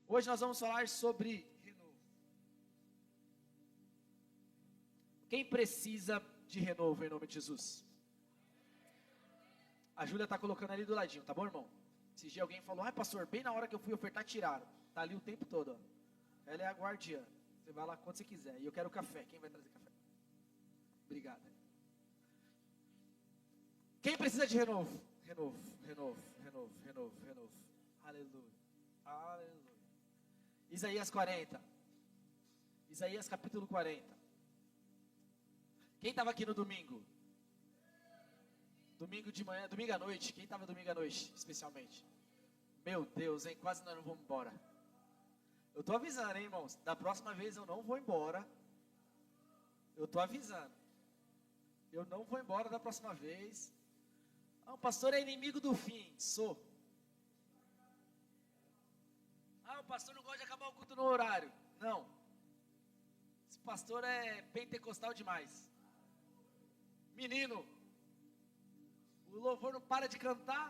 Hoje nós vamos falar sobre renovo. Quem precisa de renovo em nome de Jesus? A Júlia está colocando ali do ladinho, tá bom, irmão? Esse dia alguém falou, pastor, bem na hora que eu fui ofertar, tiraram. Tá ali o tempo todo, ó. Ela é a guardiã. Você vai lá quando você quiser. E eu quero café. Quem vai trazer café? Obrigado. Quem precisa de renovo? Renovo, renovo, renovo, renovo, renovo. Aleluia. Aleluia. Isaías 40. Isaías capítulo 40. Quem estava aqui no domingo? Domingo de manhã, domingo à noite. Quem estava domingo à noite, especialmente? Meu Deus, hein? Quase nós não vamos embora. Eu estou avisando, hein, irmãos? Da próxima vez eu não vou embora. Eu estou avisando. Eu não vou embora da próxima vez. O pastor é inimigo do fim. Sou. O pastor não gosta de acabar o culto no horário. Não. Esse pastor é pentecostal demais. Menino, o louvor não para de cantar.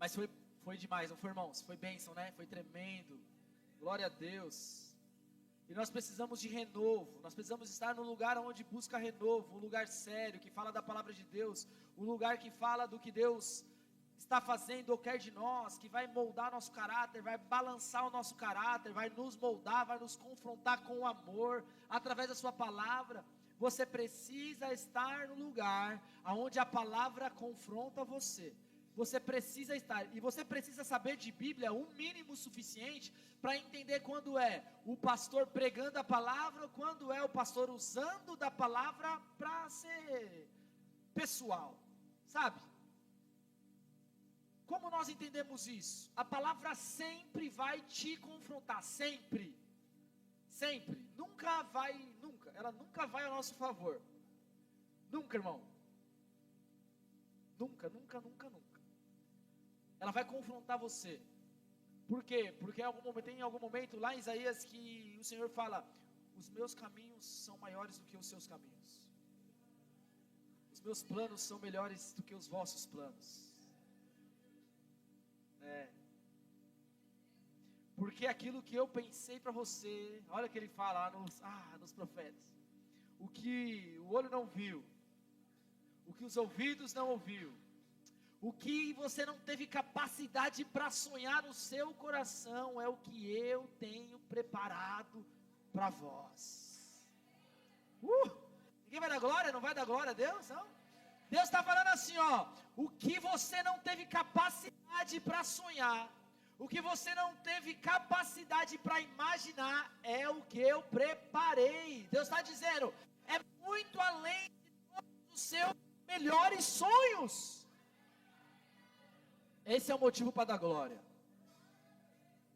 Mas foi demais, não foi, irmãos? Foi bênção, né? Foi tremendo. Glória a Deus. E nós precisamos de renovo. Nós precisamos estar no lugar onde busca renovo. Um lugar sério, que fala da palavra de Deus. Um lugar que fala do que Deus está fazendo ou quer de nós. Que vai moldar nosso caráter, vai balançar o nosso caráter, vai nos moldar, vai nos confrontar com o amor, através da sua palavra. Você precisa estar no lugar onde a palavra confronta você. Você precisa estar, e você precisa saber de Bíblia um mínimo suficiente para entender quando é o pastor pregando a palavra ou quando é o pastor usando da palavra para ser pessoal, sabe? Como nós entendemos isso? A palavra sempre vai te confrontar, sempre, sempre, ela nunca vai ao nosso favor, nunca, irmão, nunca, nunca, nunca, nunca. Ela vai confrontar você. Por quê? Porque tem algum momento lá em Isaías que o Senhor fala: os meus caminhos são maiores do que os seus caminhos. Os meus planos são melhores do que os vossos planos. Porque aquilo que eu pensei para você, olha o que ele fala lá nos profetas. O que o olho não viu, o que os ouvidos não ouviu, o que você não teve capacidade para sonhar no seu coração, é o que eu tenho preparado para vós. Ninguém vai dar glória? Não vai dar glória a Deus? Não? Deus está falando assim, o que você não teve capacidade para sonhar, o que você não teve capacidade para imaginar, é o que eu preparei. Deus está dizendo, é muito além de todos os seus melhores sonhos. Esse é o motivo para dar glória.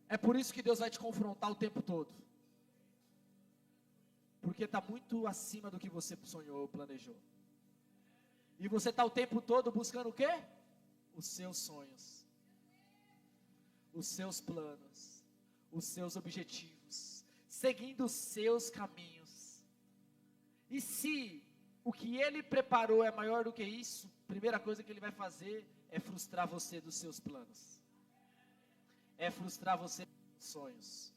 É por isso que Deus vai te confrontar o tempo todo. Porque está muito acima do que você sonhou ou planejou. E você está o tempo todo buscando o quê? Os seus sonhos. Os seus planos. Os seus objetivos. Seguindo os seus caminhos. E se o que Ele preparou é maior do que isso, a primeira coisa que Ele vai fazer é frustrar você dos seus planos. É frustrar você dos sonhos.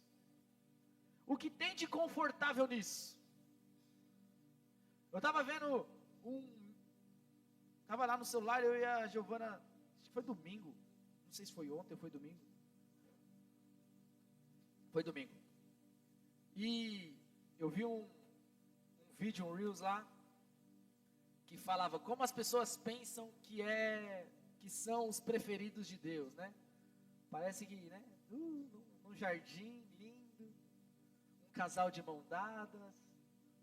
O que tem de confortável nisso? Eu estava vendo estava lá no celular, eu e a Giovana, acho que foi domingo, não sei se foi ontem ou foi domingo. Foi domingo. E eu vi um vídeo, um Reels lá, que falava como as pessoas pensam que são os preferidos de Deus, né? Parece que, né? Num jardim lindo, um casal de mão dadas,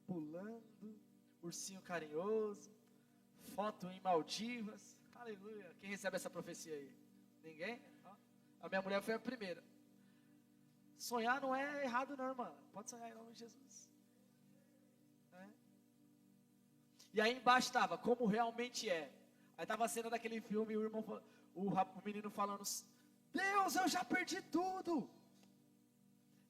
pulando, ursinho carinhoso, foto em Maldivas, aleluia. Quem recebe essa profecia aí? Ninguém? A minha mulher foi a primeira. Sonhar não é errado não, irmã. Pode sonhar em nome de Jesus. E aí embaixo estava, como realmente é. Aí estava a cena daquele filme, o menino falando: Deus, eu já perdi tudo.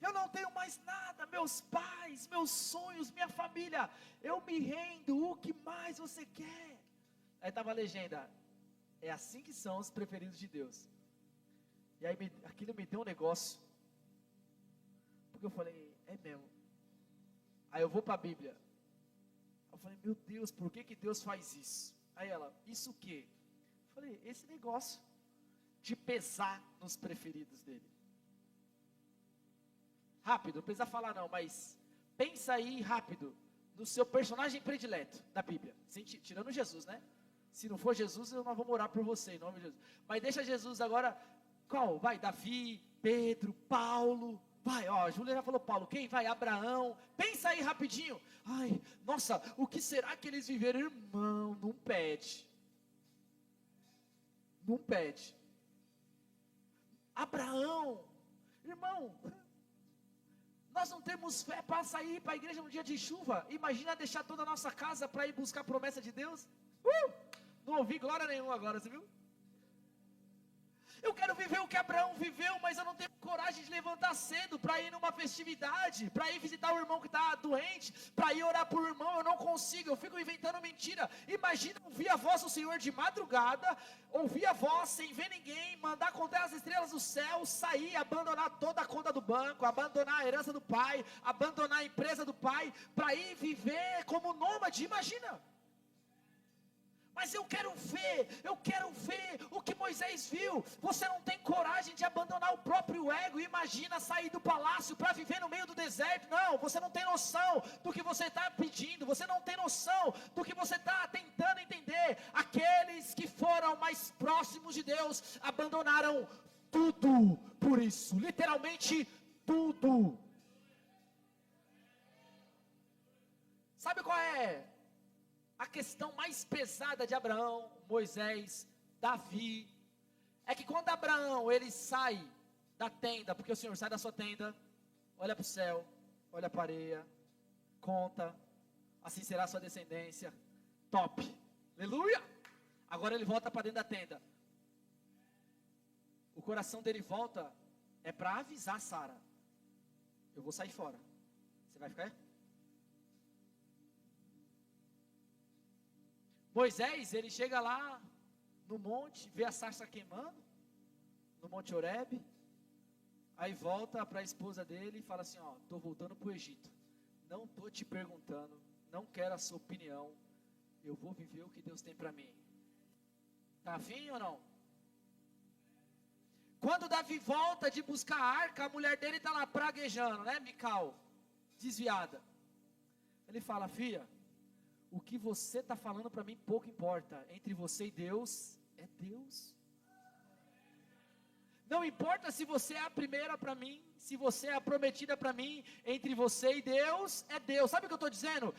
Eu não tenho mais nada, meus pais, meus sonhos, minha família. Eu me rendo, o que mais você quer? Aí estava a legenda: é assim que são os preferidos de Deus. E aí aquilo me deu um negócio. Porque eu falei, é mesmo. Aí eu vou para a Bíblia. Eu falei, meu Deus, por que Deus faz isso? Aí ela, isso o quê? Eu falei, esse negócio de pesar nos preferidos dele. Rápido, não precisa falar não, mas pensa aí rápido no seu personagem predileto da Bíblia, tirando Jesus, né? Se não for Jesus, eu não vou orar por você, em nome de Jesus. Mas deixa Jesus agora, qual? Vai, Davi, Pedro, Paulo, vai, ó, a Júlia já falou Paulo, quem vai? Abraão, pensa aí rapidinho. Ai, nossa, o que será que eles viveram? Irmão, não pede. Não pede. Abraão, irmão, nós não temos fé para sair para a igreja no dia de chuva. Imagina deixar toda a nossa casa para ir buscar a promessa de Deus. Não ouvi glória nenhuma agora, você viu? Eu quero viver o que Abraão viveu, mas eu não tenho coragem de levantar cedo para ir numa festividade, para ir visitar o irmão que está doente, para ir orar por um irmão. Eu não consigo, eu fico inventando mentira. Imagina ouvir a voz do Senhor de madrugada, ouvir a voz sem ver ninguém, mandar contar as estrelas do céu, sair, abandonar toda a conta do banco, abandonar a herança do pai, abandonar a empresa do pai, para ir viver como nômade. Imagina. Mas eu quero ver o que Moisés viu. Você não tem coragem de abandonar o próprio ego. Imagina sair do palácio para viver no meio do deserto. Não, você não tem noção do que você está pedindo. Você não tem noção do que você está tentando entender. Aqueles que foram mais próximos de Deus abandonaram tudo por isso. Literalmente tudo. Sabe qual é a questão mais pesada de Abraão, Moisés, Davi? É que quando Abraão, ele sai da tenda, porque o Senhor sai da sua tenda, olha para o céu, olha para a areia, conta, assim será a sua descendência, top, aleluia. Agora ele volta para dentro da tenda. O coração dele volta, é para avisar Sara, eu vou sair fora, você vai ficar? Moisés, ele chega lá no monte, vê a sarça queimando, no Monte Horebe, aí volta para a esposa dele e fala assim, ó, estou voltando para o Egito, não estou te perguntando, não quero a sua opinião, eu vou viver o que Deus tem para mim. Está afim ou não? Quando Davi volta de buscar a arca, a mulher dele está lá praguejando, né, Mical, desviada. Ele fala, filha, o que você está falando para mim pouco importa. Entre você e Deus, é Deus. Não importa se você é a primeira para mim, se você é a prometida para mim. Entre você e Deus, é Deus. Sabe o que eu estou dizendo?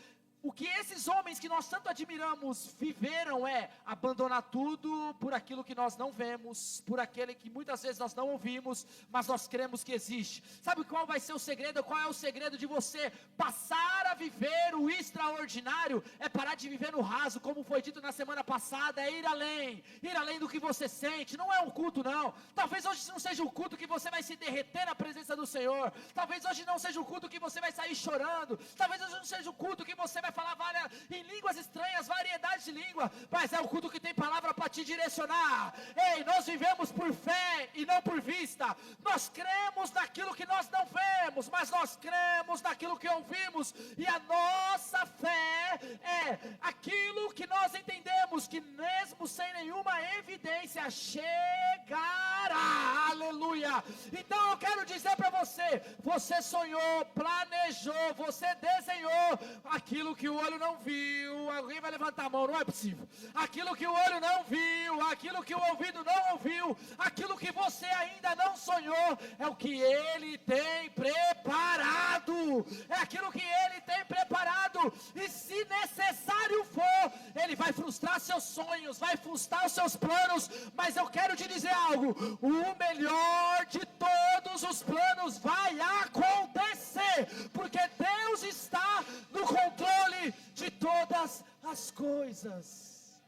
O que esses homens que nós tanto admiramos viveram é abandonar tudo por aquilo que nós não vemos, por aquele que muitas vezes nós não ouvimos, mas nós cremos que existe. Sabe qual vai ser o segredo? Qual é o segredo de você passar a viver o extraordinário? É parar de viver no raso, como foi dito na semana passada, é ir além do que você sente. Não é um culto não, talvez hoje não seja o culto que você vai se derreter na presença do Senhor, talvez hoje não seja o culto que você vai sair chorando, talvez hoje não seja o culto que você vai falar em línguas estranhas, variedades de língua, mas é o culto que tem palavra para te direcionar. Ei, nós vivemos por fé e não por vista. Nós cremos naquilo que nós não vemos, mas nós cremos naquilo que ouvimos, e a nossa fé é aquilo que nós entendemos, que mesmo sem nenhuma evidência chegará. Aleluia. Então eu quero dizer para você, você sonhou, planejou, você desenhou aquilo que o olho não viu. Alguém vai levantar a mão, não é possível. Aquilo que o olho não viu, aquilo que o ouvido não ouviu, aquilo que você ainda não sonhou, é o que Ele tem preparado. É aquilo que Ele tem preparado. E se necessário for, Ele vai frustrar seus sonhos, vai frustrar os seus planos. Mas eu quero te dizer algo: o melhor de todos os planos vai acontecer, porque Deus está no controle de todas as coisas.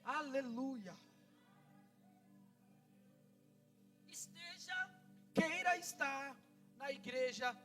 Aleluia. Queira estar na igreja,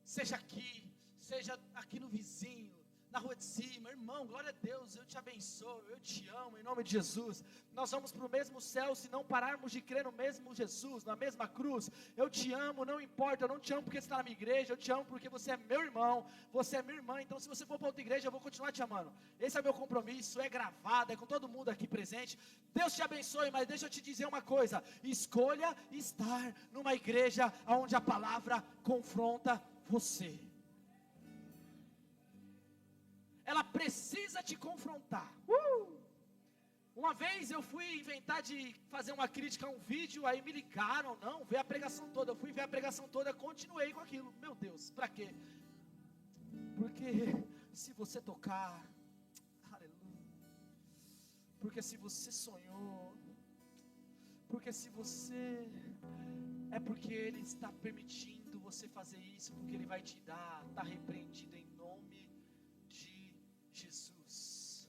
seja aqui no vizinho, na rua de cima, irmão, glória a Deus, eu te abençoo, eu te amo, em nome de Jesus. Nós vamos para o mesmo céu se não pararmos de crer no mesmo Jesus, na mesma cruz. Eu te amo, não importa, eu não te amo porque você está na minha igreja, eu te amo porque você é meu irmão, você é minha irmã. Então se você for para outra igreja, eu vou continuar te amando. Esse é meu compromisso, é gravado, é com todo mundo aqui presente. Deus te abençoe, mas deixa eu te dizer uma coisa: escolha estar numa igreja onde a palavra confronta você. Ela precisa te confrontar. Uma vez eu fui inventar de fazer uma crítica a um vídeo, aí me ligaram, não, vê a pregação toda. Eu fui ver a pregação toda, continuei com aquilo. Meu Deus, pra quê? Porque se você tocar, aleluia, porque se você sonhou, porque se você, é porque Ele está permitindo você fazer isso, porque Ele vai te dar, está repreendido em nome de Jesus.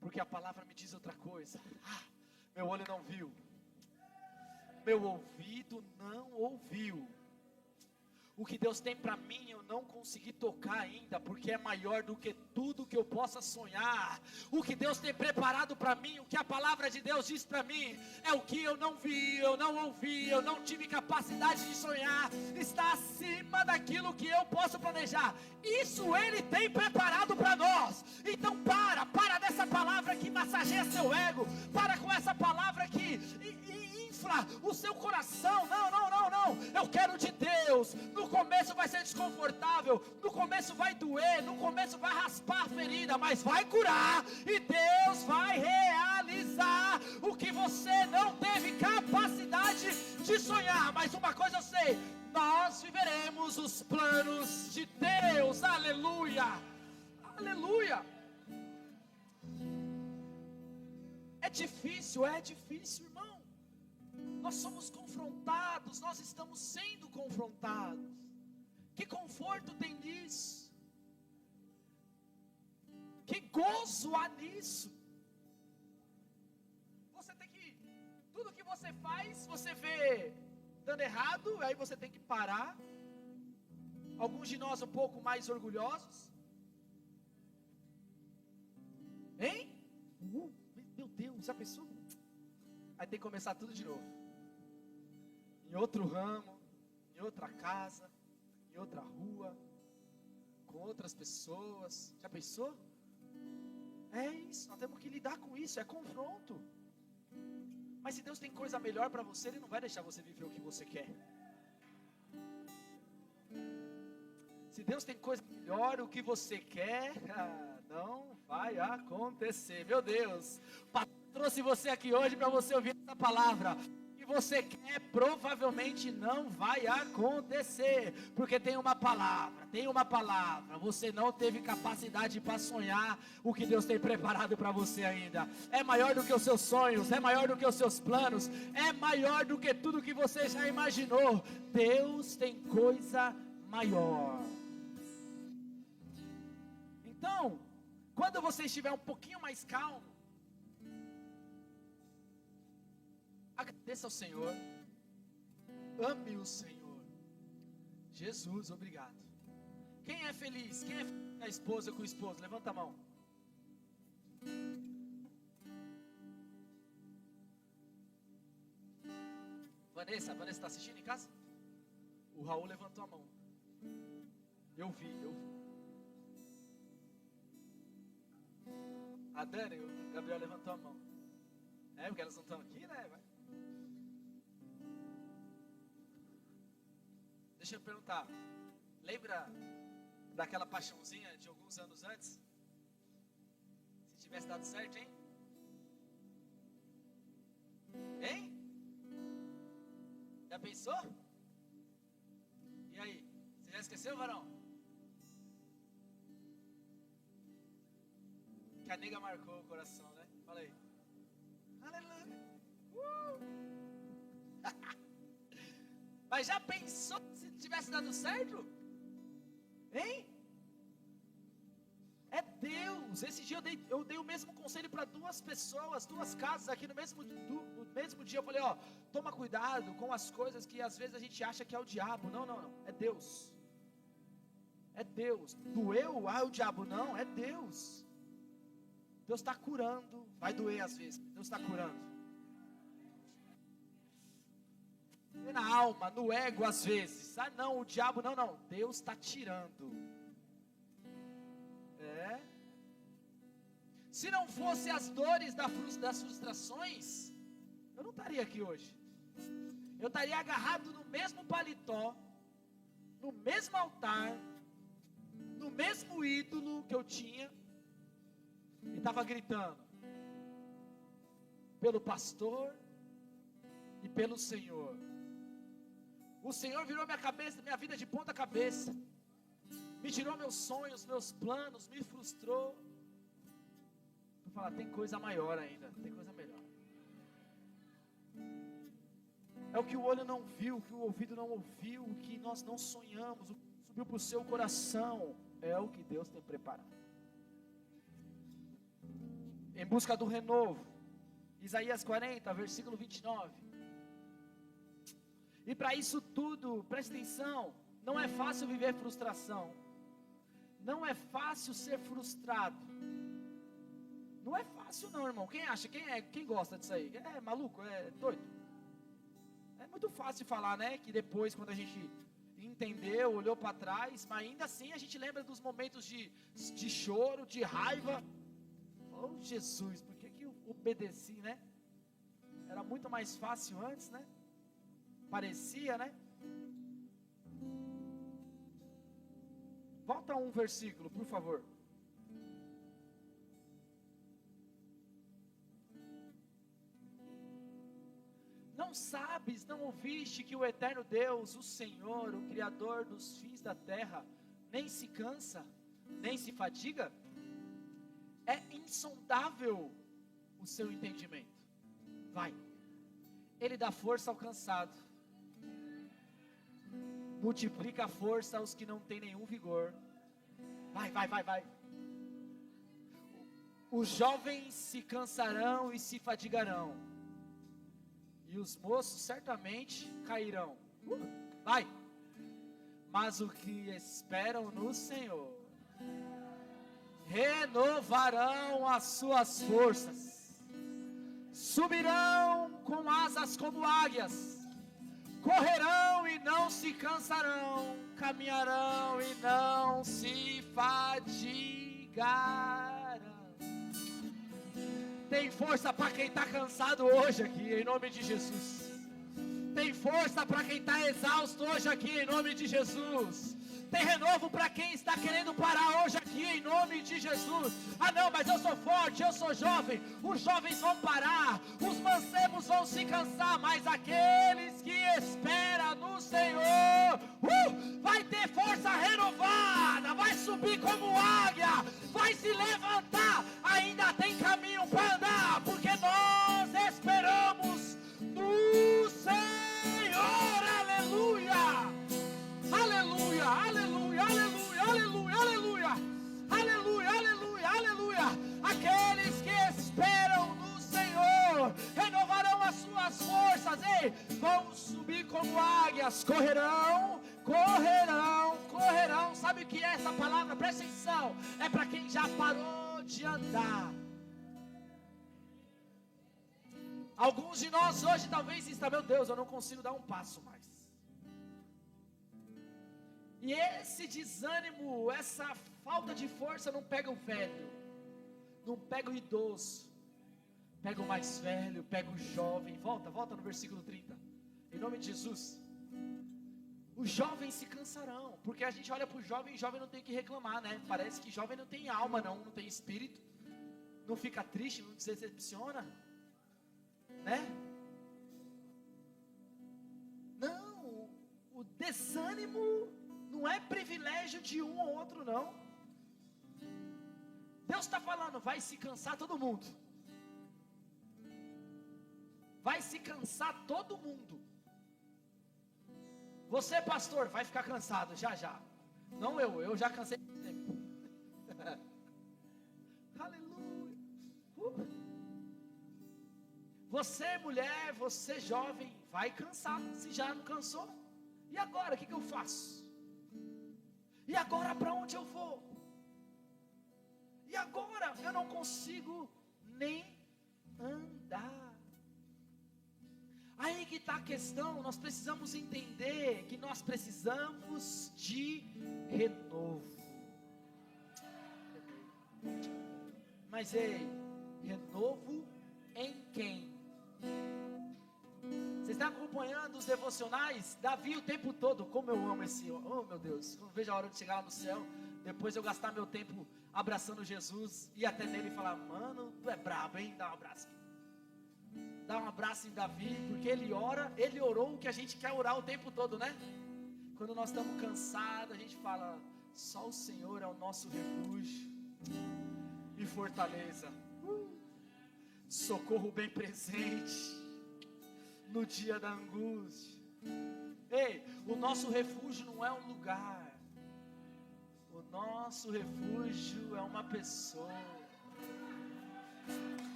Porque a palavra me diz outra coisa. Meu olho não viu, meu ouvido não ouviu. O que Deus tem para mim eu não consegui tocar ainda, porque é maior do que tudo que eu possa sonhar. O que Deus tem preparado para mim, o que a palavra de Deus diz para mim, é o que eu não vi, eu não ouvi, eu não tive capacidade de sonhar. Está acima daquilo que eu posso planejar. Isso Ele tem preparado para nós. Então para dessa palavra que massageia seu ego, para com essa palavra que infla o seu coração. Não, eu quero de Deus. No começo vai ser desconfortável, no começo vai doer, no começo vai raspar a ferida, mas vai curar, e Deus vai realizar o que você não teve capacidade de sonhar. Mas uma coisa eu sei: nós viveremos os planos de Deus. Aleluia, aleluia. É difícil, irmão. Nós somos confrontados, nós estamos sendo confrontados. Que conforto tem nisso? Que gozo há nisso? Você tem que, tudo que você faz, você vê dando errado, aí você tem que parar. Alguns de nós um pouco mais orgulhosos. Hein? Meu Deus, já pensou? Aí tem que começar tudo de novo. Em outro ramo, em outra casa, em outra rua, com outras pessoas. Já pensou? É isso, nós temos que lidar com isso, é confronto. Mas se Deus tem coisa melhor para você, Ele não vai deixar você viver o que você quer. Se Deus tem coisa melhor, o que você quer, não vai acontecer. Meu Deus, o pastor trouxe você aqui hoje para você ouvir essa palavra. Você quer, provavelmente não vai acontecer, porque tem uma palavra, você não teve capacidade para sonhar o que Deus tem preparado para você ainda. É maior do que os seus sonhos, é maior do que os seus planos, é maior do que tudo que você já imaginou. Deus tem coisa maior. Então, quando você estiver um pouquinho mais calmo, agradeça ao Senhor, ame o Senhor. Jesus, obrigado. Quem é feliz? Quem é feliz com a esposa, com o esposo? Levanta a mão. Vanessa está assistindo em casa? O Raul levantou a mão. Eu vi. A Dani, o Gabriel levantou a mão. Porque elas não estão aqui, né? Deixa eu perguntar, lembra daquela paixãozinha de alguns anos antes? Se tivesse dado certo, hein? Hein? Já pensou? E aí? Você já esqueceu, varão? Que a nega marcou o coração, né? Fala aí. Aleluia. Mas já pensou se tivesse dado certo? Hein? É Deus. Esse dia eu dei o mesmo conselho para duas pessoas, duas casas aqui no mesmo dia. Eu falei, toma cuidado com as coisas que às vezes a gente acha que é o diabo. Não. É Deus. É Deus. Doeu? Ah, o diabo não, é Deus. Deus está curando. Vai doer às vezes, Deus está curando. Na alma, no ego às vezes. Ah não, o diabo não. Deus está tirando. Se não fosse as dores das frustrações, eu não estaria aqui hoje. Eu estaria agarrado no mesmo paletó, no mesmo altar, no mesmo ídolo que eu tinha, e estava gritando pelo pastor e pelo Senhor. O Senhor virou minha vida de ponta cabeça, me tirou meus sonhos, meus planos, me frustrou. Vou falar, tem coisa maior ainda, tem coisa melhor. É o que o olho não viu, o que o ouvido não ouviu, o que nós não sonhamos, o que subiu para o seu coração, é o que Deus tem preparado. Em busca do renovo, Isaías 40, versículo 29. E para isso tudo, presta atenção, não é fácil viver frustração, não é fácil ser frustrado. Não é fácil não, irmão. Quem acha? Quem gosta disso aí? É maluco? É doido? É muito fácil falar, né? Que depois, quando a gente entendeu, olhou para trás, mas ainda assim a gente lembra dos momentos de choro, de raiva. Oh Jesus, por que eu obedeci, né? Era muito mais fácil antes, né? Parecia, né? Volta um versículo, por favor. Não sabes, não ouviste que o eterno Deus, o Senhor, o Criador dos fins da terra, nem se cansa, nem se fadiga? É insondável o seu entendimento. Vai. Ele dá força ao cansado, multiplica a força aos que não têm nenhum vigor. Vai. Os jovens se cansarão e se fadigarão, e os moços certamente cairão. Vai. Mas o que esperam no Senhor renovarão as suas forças, subirão com asas como águias, correrão e não se cansarão, caminharão e não se fadigarão. Tem força para quem está cansado hoje aqui, em nome de Jesus. Tem força para quem está exausto hoje aqui, em nome de Jesus. Tem renovo para quem está querendo parar hoje aqui, em nome de Jesus. Ah não, mas eu sou forte, eu sou jovem. Os jovens vão parar, os mancebos vão se cansar, mas aqueles que esperam no Senhor, vai ter força renovada, vai subir como águia, vai se levantar, ainda tem caminho para andar, porque nós esperamos no Senhor. Aleluia. Aleluia, aleluia, aleluia, aleluia, aleluia, aleluia, aleluia, aleluia. Aqueles que esperam no Senhor renovarão as suas forças, vão subir como águias, correrão. Sabe o que é essa palavra? Presta atenção, é para quem já parou de andar. Alguns de nós hoje talvez estão, meu Deus, eu não consigo dar um passo mais. E esse desânimo, essa falta de força não pega o velho, não pega o idoso, pega o mais velho, pega o jovem. Volta no versículo 30, em nome de Jesus. Os jovens se cansarão, porque a gente olha para o jovem, e jovem não tem que reclamar, né? Parece que jovem não tem alma, não tem espírito, não fica triste, não se decepciona, né? Não, o desânimo não é privilégio de um ou outro, não. Deus está falando, vai se cansar todo mundo. Vai se cansar todo mundo. Você, pastor, vai ficar cansado já. Não eu já cansei. Aleluia. Você, mulher, você, jovem, vai cansar, se já não cansou. E agora, o que eu faço? E agora para onde eu vou? E agora eu não consigo nem andar. Aí que está a questão. Nós precisamos entender que nós precisamos de renovo. Mas ei, renovo em quem? Vocês estão acompanhando os devocionais? Davi o tempo todo, como eu amo esse, oh meu Deus, não vejo a hora de chegar lá no céu, depois eu gastar meu tempo abraçando Jesus, e até nele falar, mano, tu é brabo, hein, dá um abraço, dá um abraço em Davi, porque ele ora, ele orou o que a gente quer orar o tempo todo, né? Quando nós estamos cansados, a gente fala, só o Senhor é o nosso refúgio e fortaleza, socorro bem presente no dia da angústia. Ei, o nosso refúgio não é um lugar, o nosso refúgio é uma pessoa.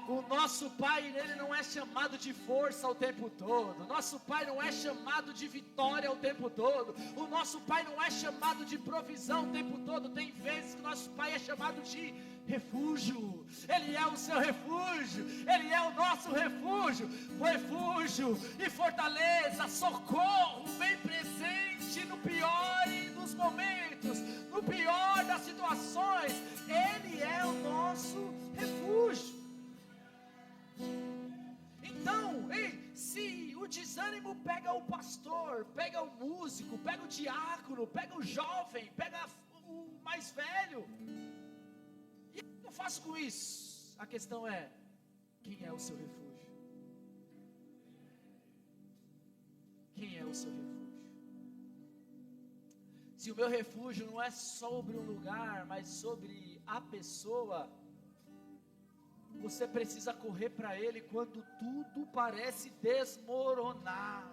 O nosso Pai, ele não é chamado de força o tempo todo. O nosso Pai não é chamado de vitória o tempo todo. O nosso Pai não é chamado de provisão o tempo todo. Tem vezes que o nosso Pai é chamado de refúgio. Ele é o seu refúgio. Ele é o nosso refúgio. Refúgio e fortaleza, socorro bem presente no pior dos momentos, no pior das situações. Ele é o nosso refúgio. Então, ei, se o desânimo pega o pastor, pega o músico, pega o diácono, pega o jovem, pega o mais velho, e o que eu faço com isso? A questão é, quem é o seu refúgio? Quem é o seu refúgio? Se o meu refúgio não é sobre um lugar, mas sobre a pessoa, você precisa correr para Ele quando tudo parece desmoronar.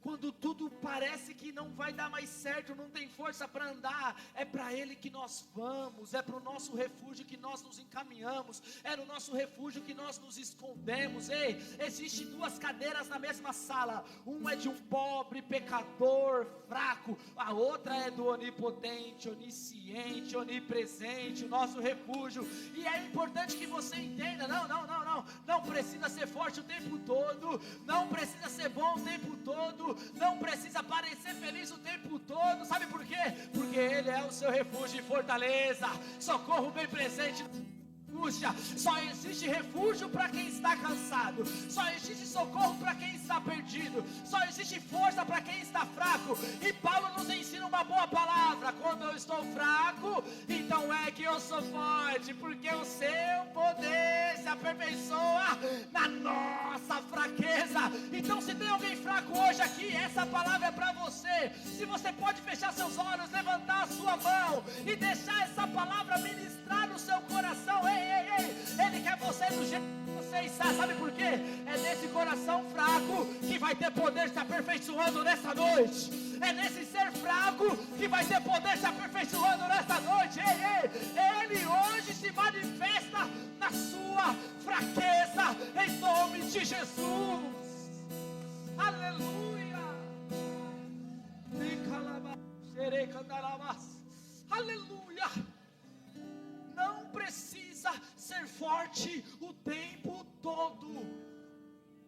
Quando tudo parece que não vai dar mais certo, não tem força para andar, é para Ele que nós vamos, é para o nosso refúgio que nós nos encaminhamos, é no nosso refúgio que nós nos escondemos. Ei, existem duas cadeiras na mesma sala, uma é de um pobre pecador fraco, a outra é do onipotente, onisciente, onipresente, o nosso refúgio. E é importante que você entenda, não precisa ser forte o tempo todo, não precisa ser bom o tempo todo, não precisa parecer feliz o tempo todo. Sabe por quê? Porque Ele é o seu refúgio e fortaleza, socorro bem presente. Só existe refúgio para quem está cansado, só existe socorro para quem está perdido, só existe força para quem está fraco. E Paulo nos ensina uma boa palavra: quando eu estou fraco, então é que eu sou forte, porque o seu poder se aperfeiçoa na nossa fraqueza. Então, se tem alguém fraco hoje aqui, essa palavra é para você. Se você pode fechar seus olhos, levantar a sua mão e deixar essa palavra ministrar no seu coração. Ele quer você do jeito que você está. Sabe por quê? É nesse coração fraco que vai ter poder se aperfeiçoando nessa noite. É nesse ser fraco que vai ter poder se aperfeiçoando nessa noite. Ele hoje se manifesta na sua fraqueza, em nome de Jesus. Aleluia. Aleluia. Não precisa ser forte o tempo todo.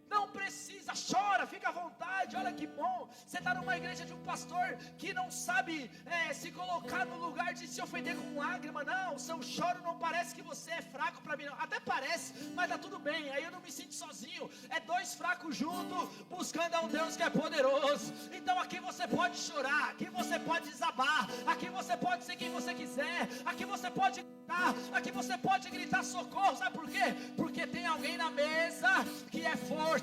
Não precisa, chora, fica à vontade. Olha que bom, você está numa igreja de um pastor que não sabe se colocar no lugar de se ofender com lágrima. Não, seu choro não parece que você é fraco para mim, não. Até parece, mas está tudo bem. Aí eu não me sinto sozinho. É dois fracos juntos, buscando a um Deus que é poderoso. Então aqui você pode chorar, aqui você pode desabar, aqui você pode ser quem você quiser, aqui você pode gritar, aqui você pode gritar socorro. Sabe por quê? Porque tem alguém na mesa que é força,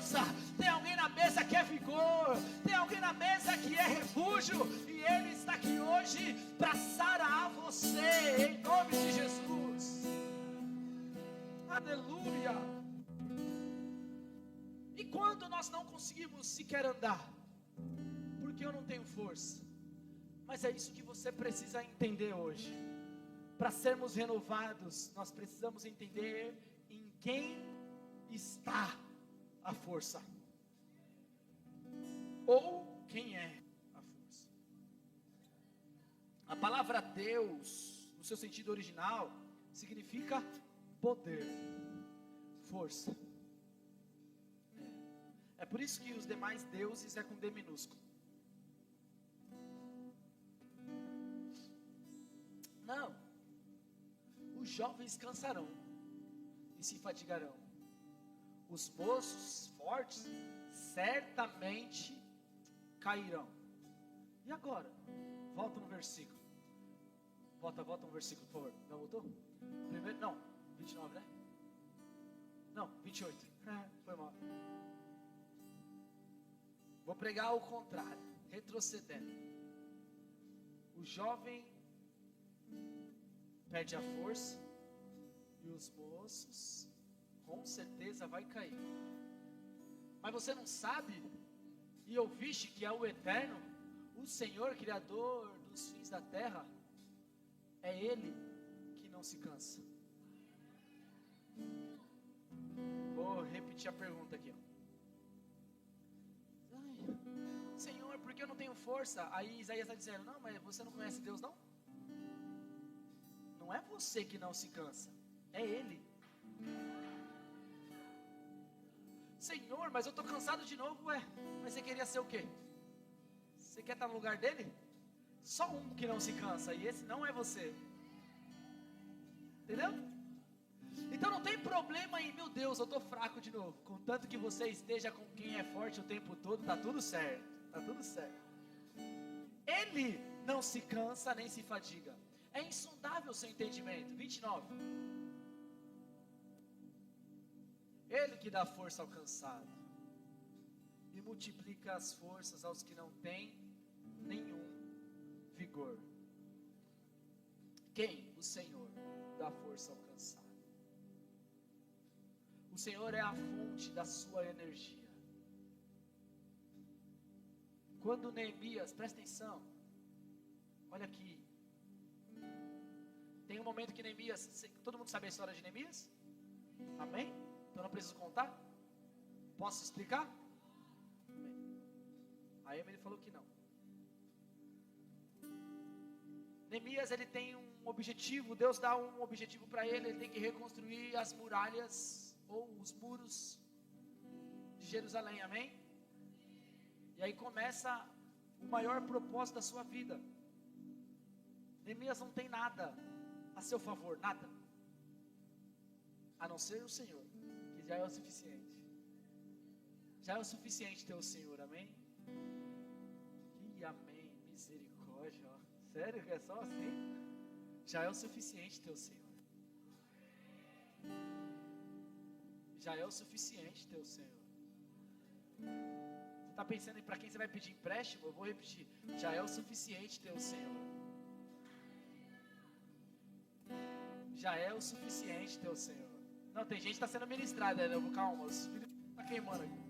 tem alguém na mesa que é vigor, tem alguém na mesa que é refúgio, e Ele está aqui hoje para sarar você, em nome de Jesus. Aleluia. E quando nós não conseguimos sequer andar, porque eu não tenho força, mas é isso que você precisa entender hoje. Para sermos renovados, nós precisamos entender em quem está a força, ou quem é a força. A palavra Deus, no seu sentido original, significa poder, força. É por isso que os demais deuses é com D minúsculo. Não. Os jovens cansarão e se fadigarão. Os moços fortes certamente cairão. E agora? Volta no versículo. Volta um versículo, por favor. Não voltou? Primeiro, não, 29, né? Não, 28. Foi mal. Vou pregar ao contrário, retrocedendo. O jovem perde a força e os moços com certeza vai cair. Mas você não sabe e ouviste que é o Eterno, o Senhor Criador dos fins da terra, é Ele que não se cansa. Vou repetir a pergunta aqui, ó. Senhor, por que eu não tenho força? Aí Isaías está dizendo, não, mas você não conhece Deus não? Não é você que não se cansa, é Ele. Senhor, mas eu estou cansado de novo, mas você queria ser o quê? Você quer estar no lugar dele? Só um que não se cansa, e esse não é você. Entendeu? Então não tem problema em, meu Deus, eu estou fraco de novo. Contanto que você esteja com quem é forte o tempo todo, está tudo certo. Está tudo certo. Ele não se cansa nem se fadiga. É insondável o seu entendimento. 29. Ele que dá força ao cansado e multiplica as forças aos que não têm nenhum vigor. Quem? O Senhor dá força ao cansado. O Senhor é a fonte da sua energia. Quando Neemias, presta atenção, olha aqui, tem um momento que Neemias, todo mundo sabe a história de Neemias? Amém? Então não preciso contar? Posso explicar? Amém. A Emily falou que não. Neemias, ele tem um objetivo, Deus dá um objetivo para ele tem que reconstruir as muralhas, ou os muros de Jerusalém, amém? E aí começa o maior propósito da sua vida. Neemias não tem nada a seu favor, nada, a não ser o Senhor, que já é o suficiente. Já é o suficiente ter o Senhor, amém? E amém, misericórdia, ó. Sério que é só assim? Já é o suficiente ter o Senhor. Já é o suficiente ter o Senhor. Você está pensando em para quem você vai pedir empréstimo? Eu vou repetir. Já é o suficiente ter o Senhor. Já é o suficiente ter o Senhor. Não, tem gente que está sendo ministrada, né? Calma, o Espírito está queimando aqui.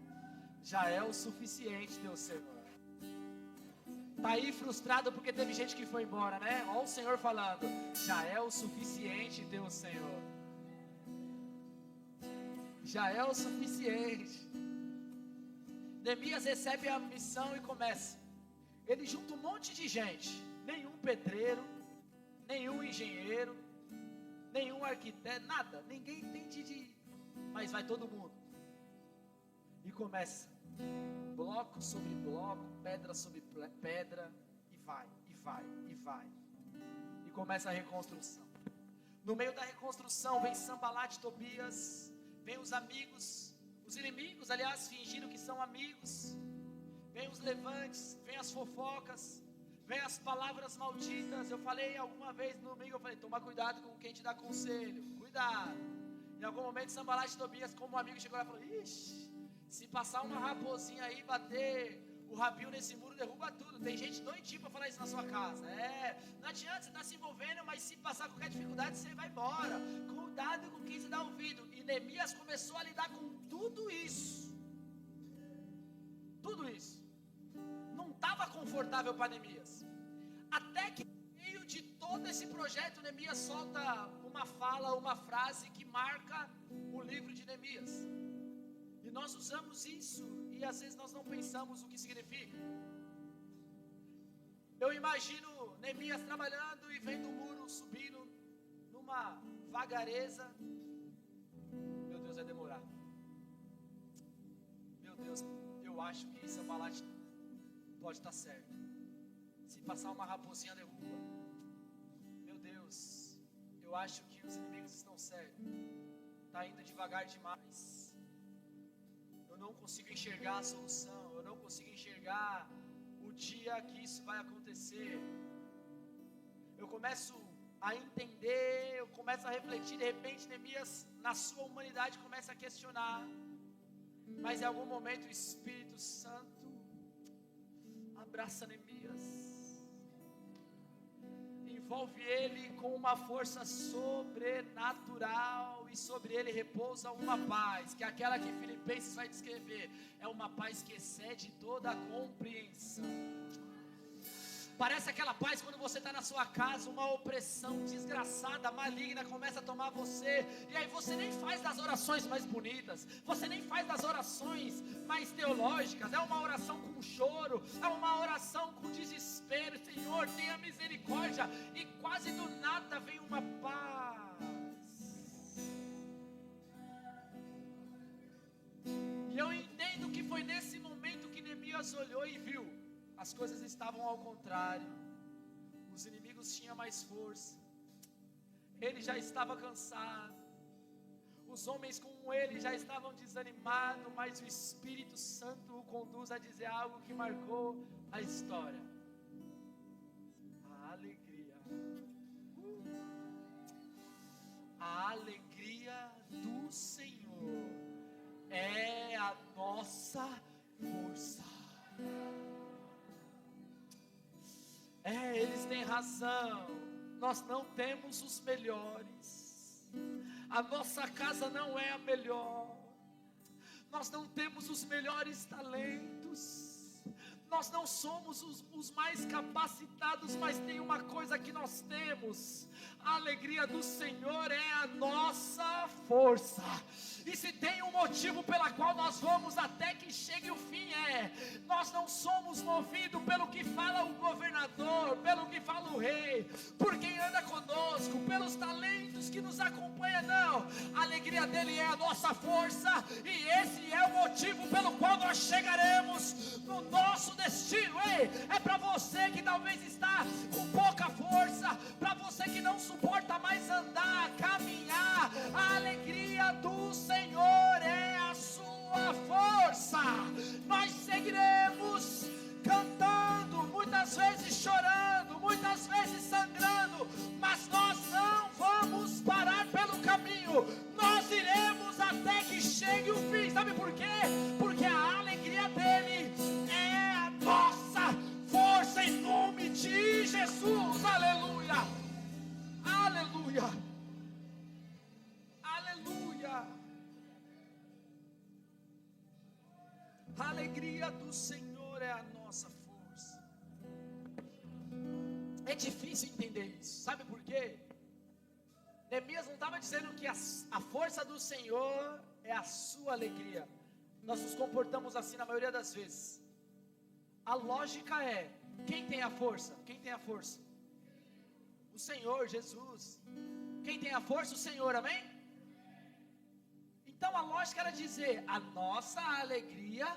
Já é o suficiente ter o Senhor. Está aí frustrado porque teve gente que foi embora, né? Olha o Senhor falando. Já é o suficiente ter o Senhor. Já é o suficiente. Neemias recebe a missão e começa. Ele junta um monte de gente. Nenhum pedreiro, nenhum engenheiro, nenhum arquiteto, nada. Ninguém entende mas vai todo mundo. E começa. Bloco sobre bloco, pedra sobre pedra. E vai. E começa a reconstrução. No meio da reconstrução vem Sanbalat e Tobias. Vem os amigos, os inimigos, aliás, fingindo que são amigos. Vem os levantes, vem as fofocas, vem as palavras malditas. Eu falei alguma vez no domingo, eu falei, toma cuidado com quem te dá conselho. Cuidado. Em algum momento, Sanbalat e Tobias, como amigo, chegou lá e falou, ixi, se passar uma raposinha aí, bater o rabinho nesse muro, derruba tudo. Tem gente doidinha para falar isso na sua casa. Não adianta, você está se envolvendo, mas se passar qualquer dificuldade, você vai embora. Cuidado com quem você dá ouvido. E Neemias começou a lidar com tudo isso. Tudo isso. Não estava confortável para Neemias. Até que no meio de todo esse projeto, Neemias solta uma fala, uma frase que marca o livro de Neemias. E nós usamos isso e às vezes nós não pensamos o que significa. Eu imagino Neemias trabalhando e vendo o muro subindo numa vagareza. Meu Deus, vai demorar. Meu Deus, eu acho que Sambalat pode estar certo. Se passar uma raposinha, derruba. Meu Deus, eu acho que os inimigos estão certos. Está indo devagar demais. Eu não consigo enxergar a solução. Eu não consigo enxergar o dia que isso vai acontecer. Eu começo a entender, eu começo a refletir. De repente Neemias, na sua humanidade, começa a questionar. Mas em algum momento o Espírito Santo abraça Neemias, envolve ele com uma força sobrenatural, e sobre ele repousa uma paz, que é aquela que Filipenses vai descrever, é uma paz que excede toda a compreensão. Parece aquela paz quando você está na sua casa, uma opressão desgraçada, maligna, começa a tomar você, e aí você nem faz das orações mais bonitas, você nem faz das orações mais teológicas, é uma oração com choro, é uma oração com desespero. Senhor, tenha misericórdia, e quase do nada vem uma paz. E eu entendo que foi nesse momento que Neemias olhou e viu. As coisas estavam ao contrário. Os inimigos tinham mais força. Ele já estava cansado. Os homens com ele já estavam desanimados. Mas o Espírito Santo o conduz a dizer algo que marcou a história. A alegria. A alegria do Senhor é a nossa força. Eles têm razão. Nós não temos os melhores. A nossa casa não é a melhor. Nós não temos os melhores talentos. Nós não somos os mais capacitados, mas tem uma coisa que nós temos: a alegria do Senhor é a nossa força. E se tem um motivo pela qual nós vamos até que chegue o fim, nós não somos movidos pelo que fala o governador, pelo que fala o rei, por quem anda conosco, pelos talentos que nos acompanham, não. A alegria dele é a nossa força, e esse é o motivo pelo qual nós chegaremos no nosso destino. É para você que talvez está com pouca força, para você que não suporta mais andar, caminhar, a alegria do Senhor é a sua força. Nós seguiremos cantando, muitas vezes chorando, muitas vezes sangrando, mas nós não vamos parar pelo caminho. Nós iremos até que chegue o fim. Sabe por quê? Porque a alegria dele é a nossa força, em nome de Jesus. Aleluia, aleluia, aleluia. A alegria do Senhor é a nossa força. É difícil entender isso. Sabe por quê? Neemias não estava dizendo que a força do Senhor é a sua alegria. Nós nos comportamos assim na maioria das vezes. A lógica é: quem tem a força? Quem tem a força? O Senhor, Jesus. Quem tem a força? O Senhor, amém? Então a lógica era dizer: a nossa alegria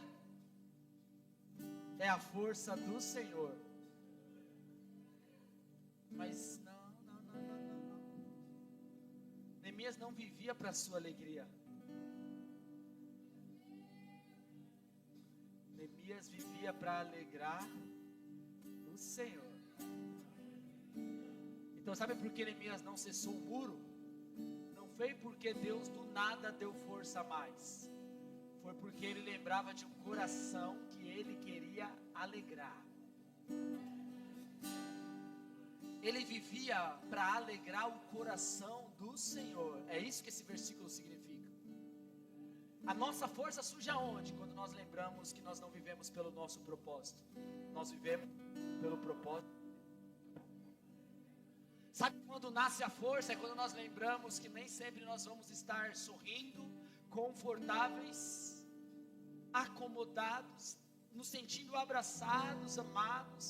é a força do Senhor. Mas não. Neemias não vivia para a sua alegria. Neemias vivia para alegrar o Senhor. Então sabe por que Neemias não cessou o muro? Não foi porque Deus do nada deu força a mais. Foi porque ele lembrava de um coração que ele queria alegrar. Ele vivia para alegrar o coração do Senhor. É isso que esse versículo significa. A nossa força surge aonde? Quando nós lembramos que nós não vivemos pelo nosso propósito. Nós vivemos pelo propósito. Sabe quando nasce a força? É quando nós lembramos que nem sempre nós vamos estar sorrindo, confortáveis, acomodados, nos sentindo abraçados, amados.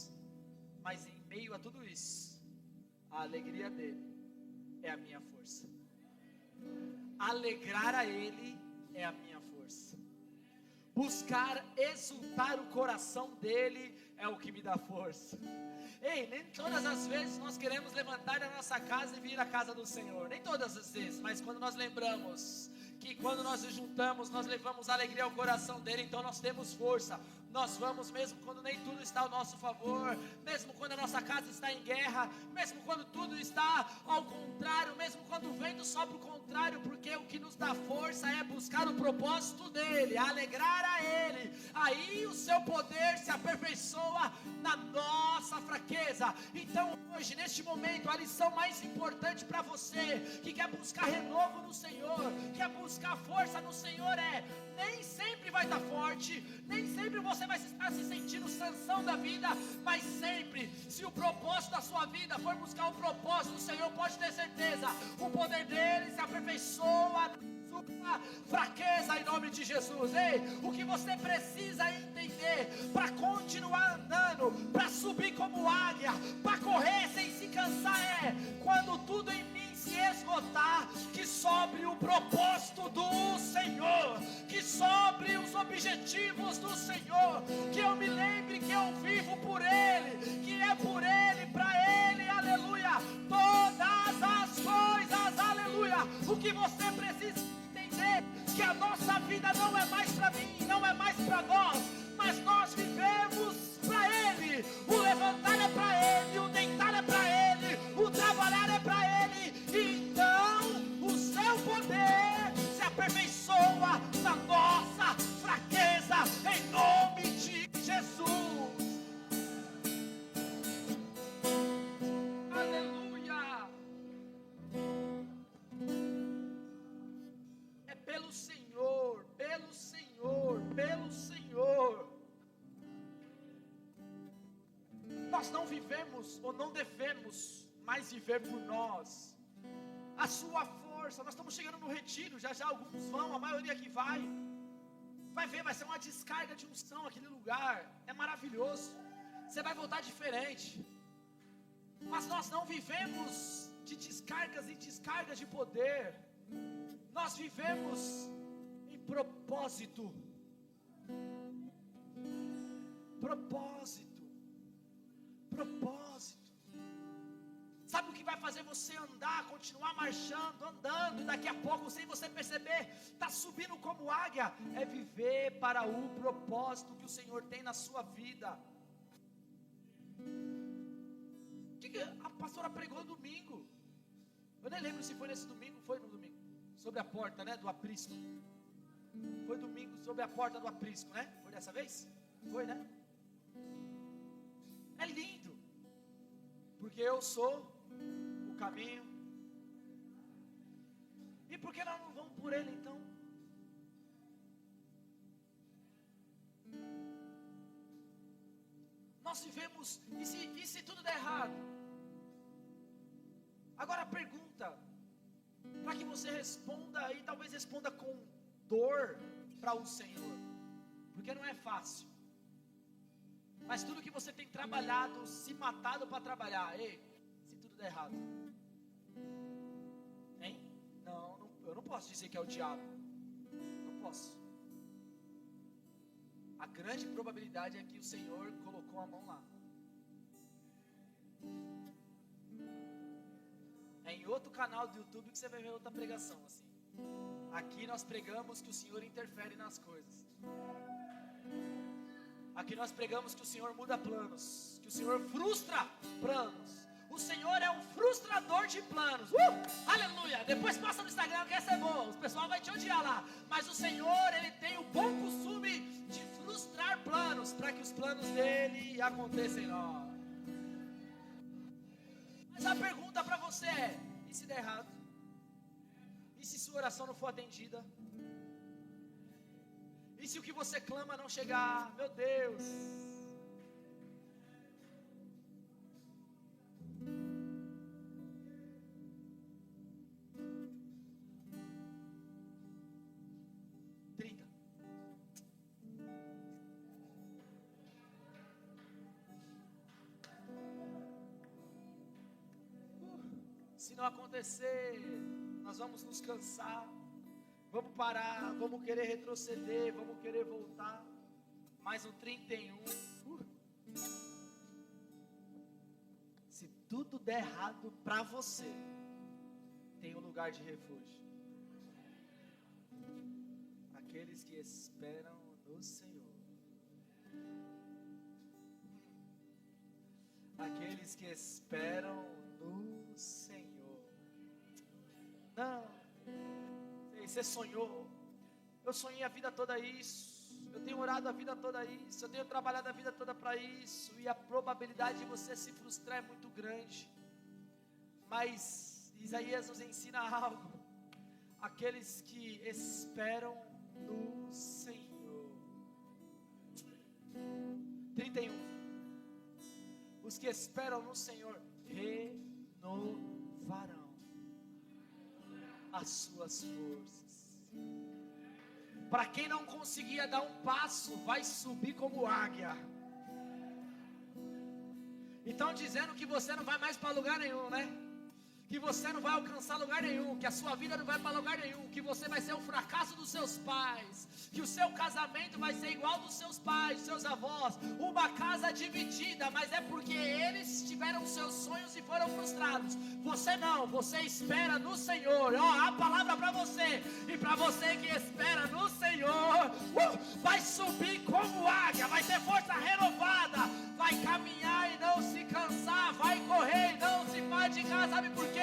Mas em meio a tudo isso, a alegria dele é a minha força. Alegrar a ele é a minha força. Buscar exultar o coração dele é o que me dá força. Ei, nem todas as vezes nós queremos levantar da nossa casa e vir à casa do Senhor. Nem todas as vezes, mas quando nós lembramos que quando nós nos juntamos, nós levamos alegria ao coração dele, então nós temos força. Nós vamos mesmo quando nem tudo está ao nosso favor, mesmo quando a nossa casa está em guerra, mesmo quando tudo está ao contrário, mesmo quando o vento sopra o contrário, porque o que nos dá força é buscar o propósito dele, alegrar a ele. Aí o seu poder se aperfeiçoa na nossa fraqueza. Então hoje, neste momento, a lição mais importante para você que quer buscar renovo no Senhor, quer buscar força no Senhor, nem sempre vai estar forte, nem sempre você vai estar se sentindo Sansão da vida, mas sempre, se o propósito da sua vida for buscar o propósito do Senhor, pode ter certeza, o poder dele se aperfeiçoa na sua fraqueza, em nome de Jesus. Ei, o que você precisa entender para continuar andando, para subir como águia, para correr sem se cansar, quando tudo em mim se esgotar, que sobre o propósito do Senhor, que sobre os objetivos do Senhor, que eu me lembre que eu vivo por Ele, que é por Ele, para Ele, aleluia, todas as coisas, aleluia. O que você precisa entender, que a nossa vida não é mais para mim, não é mais para nós, mas nós vivemos para Ele. O levantar é para Ele, o deitar é para Ele, o trabalhar é para Ele. Então o seu poder se aperfeiçoa na nossa fraqueza, em nome de Jesus. Aleluia. É pelo Senhor, pelo Senhor, pelo Senhor. Nós não vivemos ou não devemos mais viver por nós. A sua força, nós estamos chegando no retiro, já alguns vão, a maioria que vai ver, vai ser uma descarga de unção aquele lugar, é maravilhoso, você vai voltar diferente. Mas nós não vivemos de descargas e descargas de poder, nós vivemos em propósito. Sabe o que vai fazer você andar, continuar marchando, andando, e daqui a pouco, sem você perceber, está subindo como águia? É viver para o propósito que o Senhor tem na sua vida. O que a pastora pregou no domingo? Eu nem lembro se foi nesse domingo, foi no domingo, sobre a porta, né, do aprisco. Foi domingo sobre a porta do aprisco, né? Foi dessa vez? Foi, né? É lindo, porque eu sou o caminho. E por que nós não vamos por Ele então? Nós vivemos, e se tudo der errado? Agora a pergunta, para que você responda, e talvez responda com dor para o Senhor, porque não é fácil. Mas tudo que você tem trabalhado, se matado para trabalhar, ei, se tudo der errado, hein? Não, eu não posso dizer que é o diabo, não posso. A grande probabilidade é que o Senhor colocou a mão lá. É em outro canal do YouTube que você vai ver outra pregação assim. Aqui nós pregamos que o Senhor interfere nas coisas. Aqui nós pregamos que o Senhor muda planos, que o Senhor frustra planos. O Senhor é um frustrador de planos. Aleluia! Depois passa no Instagram que essa é boa, o pessoal vai te odiar lá. Mas o Senhor, Ele tem o bom costume de frustrar planos, para que os planos dEle aconteçam em nós. Mas a pergunta para você é, e se der errado? E se sua oração não for atendida? E se o que você clama não chegar? Meu Deus! Se não acontecer, nós vamos nos cansar, vamos parar, vamos querer retroceder, vamos querer voltar. Mas no 31, se tudo der errado para você, tem um lugar de refúgio. Aqueles que esperam no Senhor, aqueles que esperam no Senhor. Não, você sonhou, eu sonhei a vida toda isso, eu tenho orado a vida toda isso, eu tenho trabalhado a vida toda para isso, e a probabilidade de você se frustrar é muito grande. Mas Isaías nos ensina algo: aqueles que esperam no Senhor. 31. Os que esperam no Senhor renovarão as suas forças. Para quem não conseguia dar um passo, vai subir como águia. Então dizendo que você não vai mais para lugar nenhum, né? Que você não vai alcançar lugar nenhum, que a sua vida não vai para lugar nenhum, que você vai ser um fracasso dos seus pais, que o seu casamento vai ser igual dos seus pais, seus avós, uma casa dividida, mas é porque eles tiveram seus sonhos e foram frustrados. Você não, você espera no Senhor. A palavra para você, e para você que espera no Senhor, vai subir como águia, vai ter força renovada, vai caminhar e não se cansar, vai correr e não se fadigar. Sabe por quê?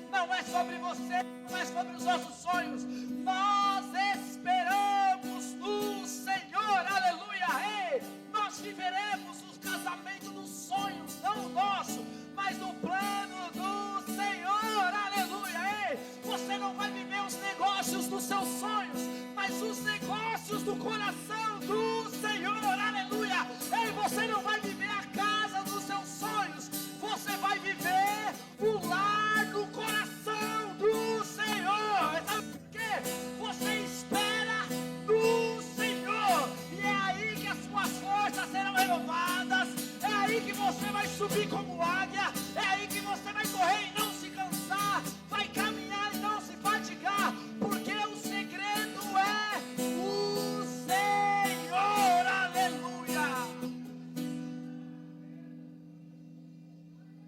Não é sobre você, não é sobre os nossos sonhos. Nós esperamos no Senhor, aleluia. Ei, nós viveremos os casamentos dos sonhos, não o nosso, mas no plano do Senhor, aleluia. Ei, você não vai viver os negócios dos seus sonhos, mas os negócios do coração do Senhor, aleluia. Ei, você não vai viver a casa dos seus sonhos, você vai viver o lar do coração do Senhor. Sabe por quê? Você espera no Senhor, e é aí que as suas forças serão renovadas, é aí que você vai subir como águia, é aí que você vai correr e não se cansar, vai caminhar e não se fatigar, porque o segredo é o Senhor, aleluia.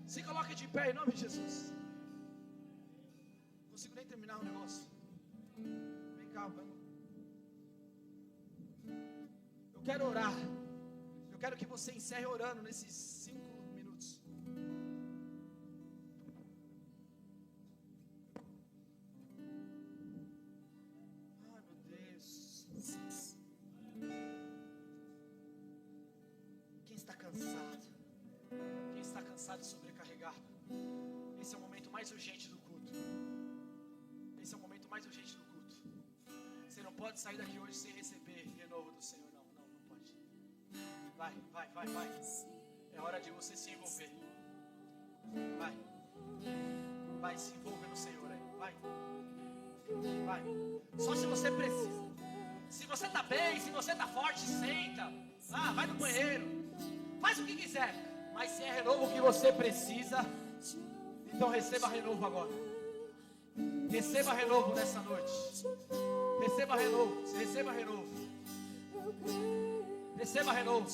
Se coloque de pé em nome de Jesus. Não consigo nem terminar o negócio. Vem cá, vamos. Eu quero orar. Eu quero que você encerre orando nesses 5 minutos. Ai, meu Deus. Quem está cansado? Quem está cansado e sobrecarregado? Esse é o momento mais urgente do culto. Esse é o momento mais urgente do culto. Você não pode sair daqui hoje sem receber renovo do Senhor. Não pode. Vai. É hora de você se envolver. Vai, se envolver no Senhor aí. Vai. Só se você precisa. Se você está bem, se você está forte, senta. Vai no banheiro. Faz o que quiser. Mas se é renovo que você precisa, então receba renovo agora. Receba renovo nessa noite. Receba renovo. Receba renovo.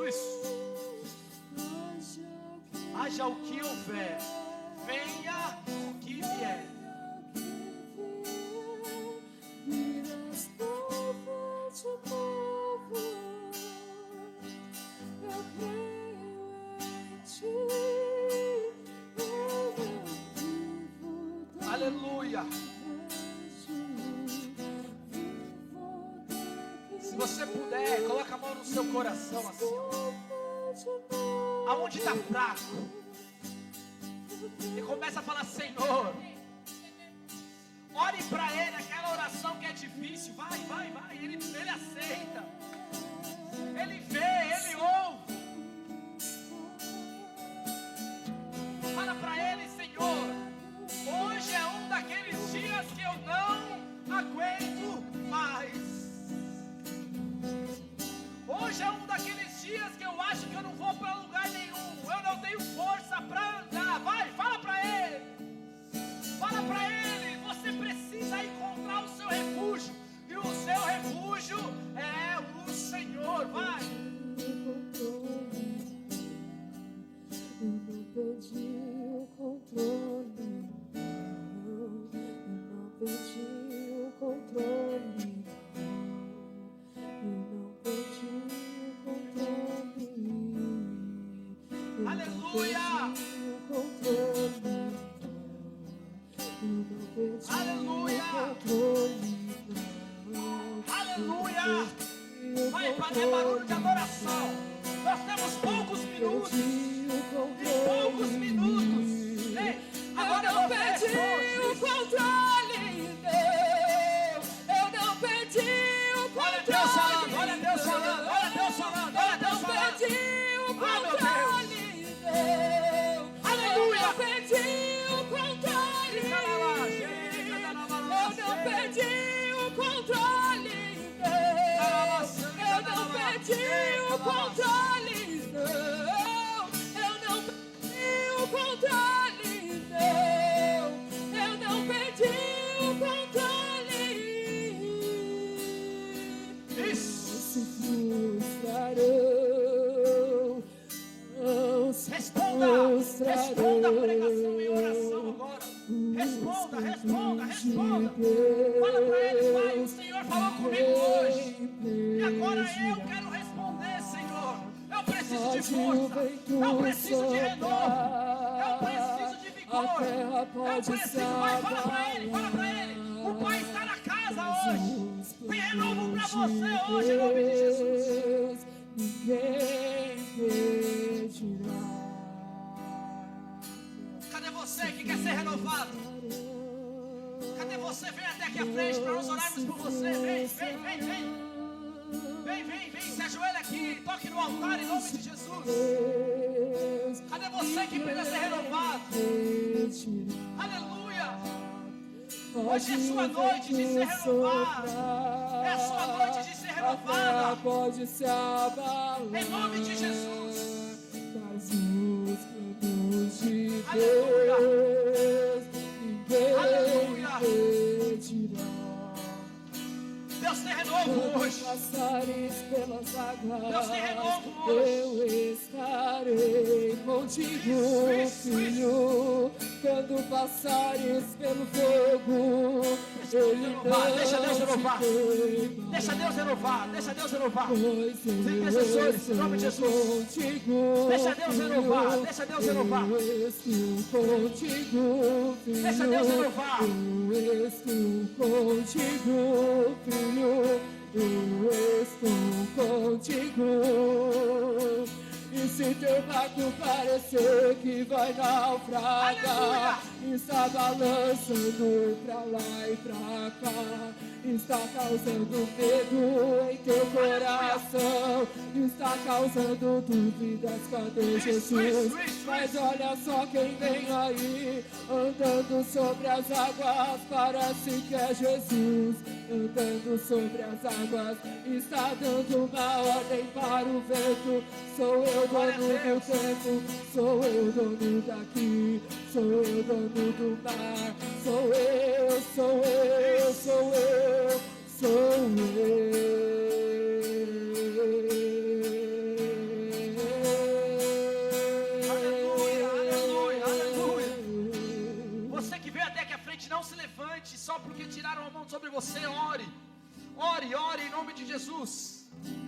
Isso. Haja o que houver, venha o que vier. Aleluia. Se você puder, coloca a mão no seu coração assim, aonde está fraco, e começa a falar: Senhor. Ore para Ele aquela oração que é difícil. Vai. Ele aceita. Ele vê, Ele ouve. Fala para Ele: Senhor, hoje é um daqueles dias que eu não aguento mais. Hoje é um daqueles dias que eu acho que eu não vou para lugar nenhum. Eu não tenho força para andar. Vai, fala para Ele. para Ele. Você precisa encontrar o seu refúgio. E o seu refúgio é o Senhor. Vai. Eu não perdi o controle. Eu não perdi o controle. Eu não perdi o controle. Aleluia! Aleluia! Aleluia! Vai fazer barulho de adoração. Nós temos poucos minutos. E poucos minutos. Ei, agora eu não perdi o controle. Eu não perdi o controle. Olha Deus falando, olha Deus falando, olha Deus falando, olha Deus falando. Eu não perdi o controle. Aleluia! Eu não perdi o controle. Eu não perdi o controle. Eu não perdi o controle. Eu não perdi o controle. Eu não perdi o controle. Isso. Se frustrarão. Responda a pregação em oração agora. Responda. Fala para Ele, Pai, o Senhor falou comigo hoje. E agora eu quero responder, Senhor. Eu preciso de força. Eu preciso de renovo. Eu preciso de vigor. Eu preciso, vai, fala para Ele. O Pai está na casa hoje. Tem renovo para você hoje, em nome de Jesus. Ninguém pedirá. Cadê você que quer ser renovado? Cadê você? Vem até aqui à frente para nós orarmos por você. Vem. Se ajoelha aqui. Toque no altar em nome de Jesus. Cadê você que precisa ser renovado? Aleluia. Hoje é sua noite de ser renovado. É a sua noite de ser renovada. Pode se abalar. Em nome de Jesus. Mas os planos de Aleluia. Deus, Aleluia. ninguém pedirá. Deus tem renovo hoje. Passares pelas águas, Deus tem renovo hoje. eu estarei contigo, Isso. filho. Quando passares pelo fogo, ele Deixa Deus renovar. Deixa Deus renovar. Os intercessores, em nome de Jesus. Deixa Deus renovar. Eu estou contigo, filho. Deixa Deus renovar. Eu estou contigo, filho. Eu estou contigo. E se teu barco parecer que vai naufragar, está balançando pra lá e pra cá, está causando medo em teu coração, está causando dúvidas, cadê Jesus? Mas olha só quem vem aí, andando sobre as águas, parece que é Jesus. Andando sobre as águas, está dando uma ordem para o vento. Sou eu dono do tempo, sou eu dono daqui, sou eu dono do mar. Sou eu, sou eu, sou eu, sou eu. Aleluia, aleluia, aleluia. Você que veio até aqui à frente, não se levante só porque tiraram a mão sobre você. Ore em nome de Jesus.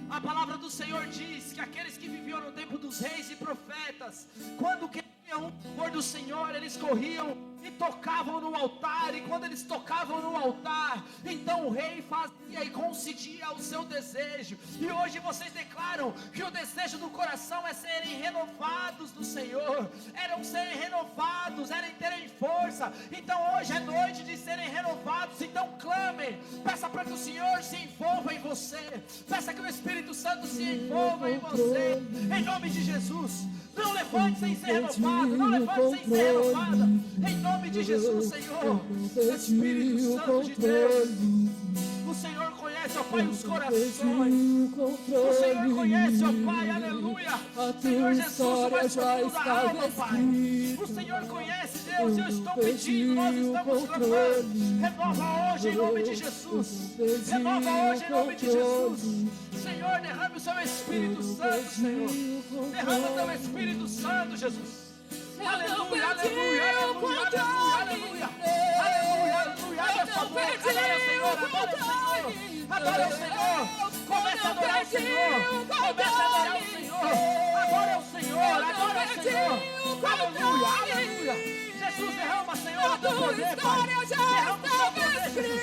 A palavra do Senhor diz que aqueles que viviam no tempo dos reis e profetas, quando queriam o favor do Senhor, eles corriam e tocavam no altar, e quando eles tocavam no altar, então o rei fazia e concedia o seu desejo. E hoje vocês declaram que o desejo do coração é serem renovados do Senhor, eram serem renovados, eram terem força. Então hoje é noite de serem renovados. Então clamem, peça para que o Senhor se envolva em você, peça que o Espírito Santo se envolva em você, em nome de Jesus. Não levante sem ser renovado, não levante sem ser renovada, em nome de Jesus, Senhor. Espírito Santo de Deus, o Senhor conhece ó Pai, os corações. O Senhor conhece, ó Pai, aleluia. Senhor Jesus, o mais profundo da alma, Pai. O Senhor conhece, Deus, eu estou pedindo, nós estamos clamando. Renova hoje em nome de Jesus. Renova hoje em nome de Jesus. Senhor, derrame o seu Espírito Santo, Senhor. Derrama o teu Espírito Santo, Jesus. Aleluia, aleluia, aleluia, aleluia, aleluia, aleluia. Abra sua boca, adora o Senhor, adora o Senhor, adora o Senhor. Começa a adorar o Senhor, começa a adorar o Senhor. Adora o Senhor, adora o Senhor. Aleluia, aleluia. Jesus, derrama, Senhor, o teu poder, Pai. Derrama o seu poder, Jesus.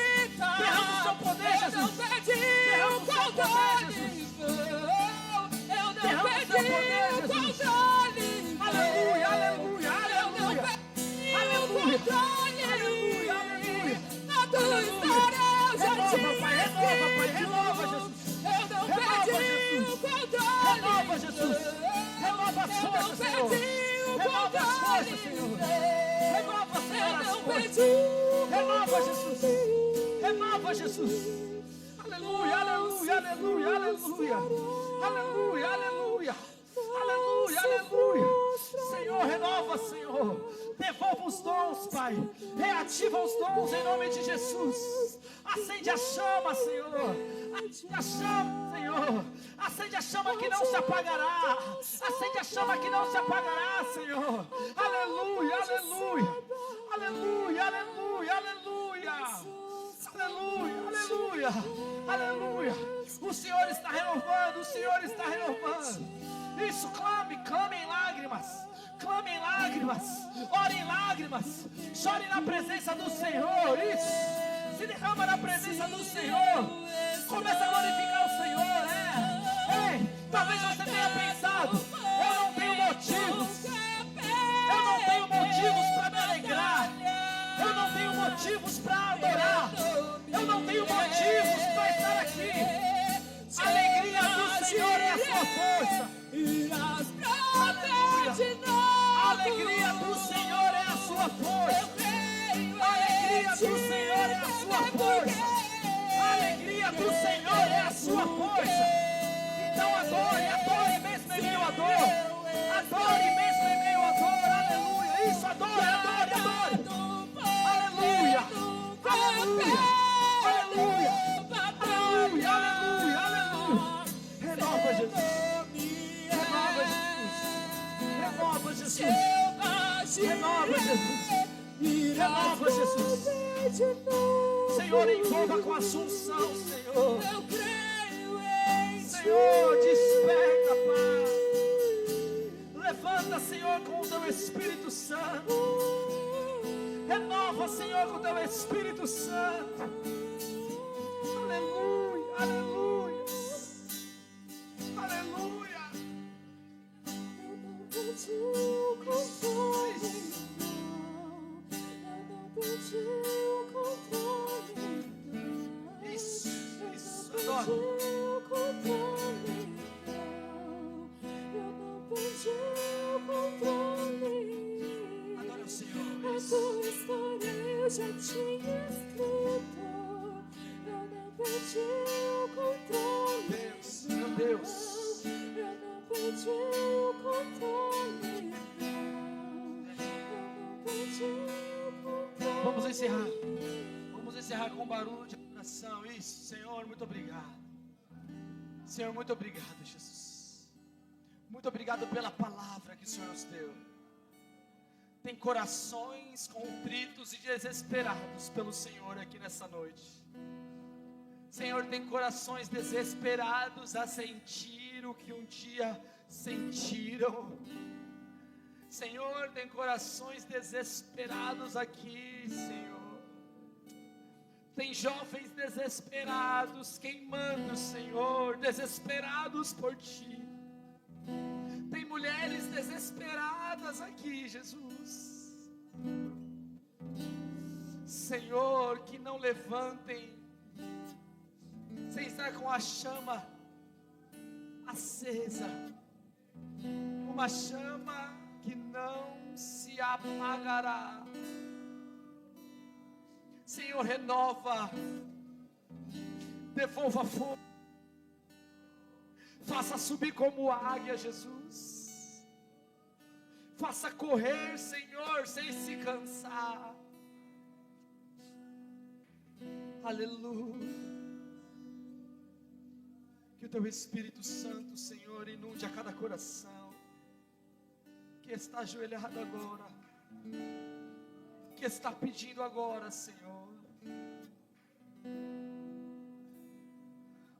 Derrama o seu poder, Jesus. Derrama o seu poder, Jesus. Derrama o seu poder, Jesus. Aleluia, aleluia, aleluia. Aleluia, aleluia, aleluia. Renova, Pai, renova, Pai, renova, Jesus. Renova, Jesus. Renova, Jesus. Renova as forças, Senhor. Renova as forças, Senhor. Renova, Senhor, as forças. Renova, Jesus. Renova, Jesus. Aleluia, aleluia, aleluia, aleluia. Aleluia, aleluia. Aleluia, aleluia. Senhor, renova, Senhor. Devolva os dons, Pai. Reativa os dons em nome de Jesus. Acende a chama, Senhor. Acende a chama, Senhor. Acende a chama que não se apagará. Acende a chama que não se apagará, Senhor. Aleluia, aleluia. Aleluia, aleluia, aleluia. Aleluia, aleluia. Aleluia. O Senhor está renovando, o Senhor está renovando. Isso, clame, clame em lágrimas. Clame em lágrimas. Ore em lágrimas. Chore na presença do Senhor. Isso. Se derrama na presença do Senhor. Começa a glorificar o Senhor. Ei, talvez você tenha pensado: eu não tenho motivos. Eu não tenho motivos para me alegrar. Eu não tenho motivos para adorar. Eu não tenho motivos para estar aqui. A alegria do Senhor é a sua força. Aleluia. A alegria do Senhor é a sua força. A alegria do Senhor é a sua força. A alegria do Senhor é a sua força. Então adore, adore mesmo em meio à dor. Adore mesmo em meio à dor. Aleluia. Isso, adore, adore, adore. Aleluia. Aleluia. Aleluia. Aleluia, aleluia, aleluia. Renova, Jesus. Renova, Jesus. Renova, Jesus. Renova, Jesus. Senhor, envolva com a assunção, Senhor. Senhor, desperta, Pai. Levanta, Senhor, com o teu Espírito Santo. Renova, Senhor, com o teu Espírito Santo. Aleluia, aleluia. Aleluia. Eu não perdi o controle. Isso, adora. Eu não perdi o controle. Adora o Senhor. A tua história eu já tinha escrito. Eu não perdi o controle. Deus, meu Deus. Eu não perdi o controle. Eu não perdi o controle. Vamos encerrar. Vamos encerrar com um barulho de adoração. Isso, Senhor, muito obrigado. Senhor, muito obrigado, Jesus. Muito obrigado pela palavra que o Senhor nos deu. Tem corações contritos e desesperados pelo Senhor aqui nessa noite. Senhor, tem corações desesperados a sentir o que um dia sentiram. Senhor, tem corações desesperados aqui, Senhor. Tem jovens desesperados queimando, Senhor, desesperados por Ti. Tem mulheres desesperadas aqui, Jesus. Senhor, que não levantem sem estar com a chama acesa, uma chama que não se apagará. Senhor, renova Devolva a força. Faça subir como águia, Jesus. Faça correr, Senhor, sem se cansar. Aleluia. Que o Teu Espírito Santo, Senhor, inunde a cada coração que está ajoelhado agora, que está pedindo agora, Senhor.